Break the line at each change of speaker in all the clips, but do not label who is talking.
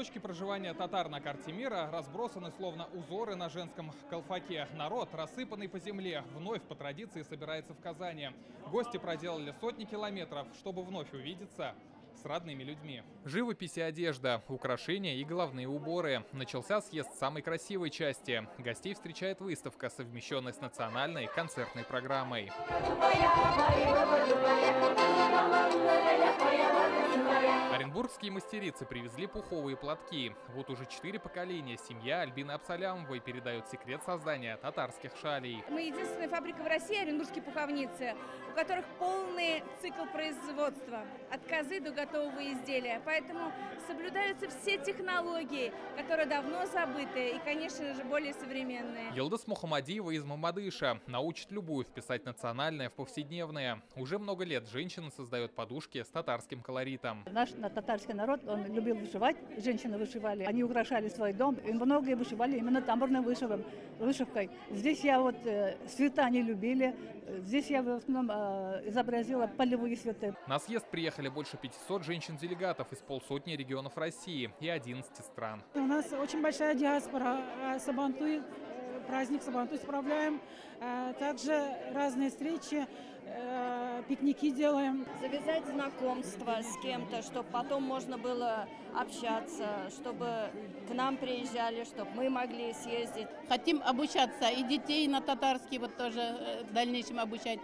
Точки проживания татар на карте мира разбросаны словно узоры на женском колфаке. Народ, рассыпанный по земле, вновь по традиции собирается в Казани. Гости проделали сотни километров, чтобы вновь увидеться с родными людьми. Живопись и одежда, украшения и головные уборы. Начался съезд самой красивой части. Гостей встречает выставка, совмещенная с национальной концертной программой. Оренбургские мастерицы привезли пуховые платки. Вот уже 4 поколения семья Альбины Абсалямовой передает секрет создания татарских шалей.
Мы единственная фабрика в России, оренбургские пуховницы, у которых полный цикл производства, от козы до готового изделия. Поэтому соблюдаются все технологии, которые давно забыты и, конечно же, более современные.
Елдыс Мухамадиева из Мамадыша научит любую вписать национальное в повседневное. Уже много лет женщина создает подушки с татарским колоритом.
Наш татарский народ, он любил вышивать, женщины вышивали, они украшали свой дом, и многие вышивали именно тамбурной вышивкой. Здесь я вот цвета не любили, здесь я в основном изобразила полевые цветы.
На съезд приехали больше 500 женщин-делегатов из полсотни регионов России и 11 стран.
У нас очень большая диаспора, Сабантуй, праздник Сабантуй справляем, также разные встречи, пикники делаем.
Завязать знакомство с кем-то, чтобы потом можно было общаться, чтобы к нам приезжали, чтобы мы могли съездить.
Хотим обучаться и детей на татарский вот тоже в дальнейшем обучать.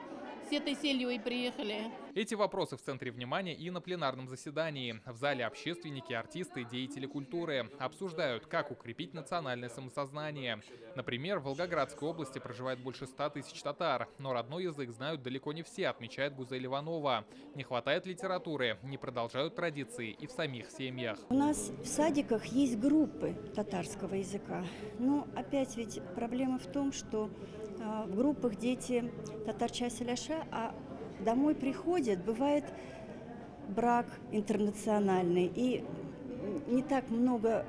С этой целью и приехали.
Эти вопросы в центре внимания и на пленарном заседании. В зале общественники, артисты, деятели культуры обсуждают, как укрепить национальное самосознание. Например, в Волгоградской области проживает больше 100 тысяч татар, но родной язык знают далеко не все, отмечает Гузель Иванова. Не хватает литературы, не продолжают традиции и в самих семьях.
У нас в садиках есть группы татарского языка, но опять ведь проблема в том, что в группах дети татарча селяша, а домой приходят, бывает брак интернациональный, и не так много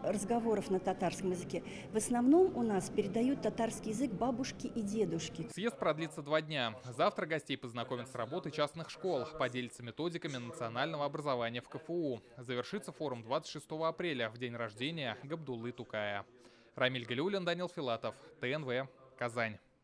разговоров на татарском языке. В основном у нас передают татарский язык бабушки и дедушки.
Съезд продлится 2 дня. Завтра гостей познакомят с работой частных школ, поделятся методиками национального образования в КФУ. Завершится форум 26 апреля, в день рождения Габдуллы Тукая. Рамиль Галиуллин, Данил Филатов, ТНВ, Казань.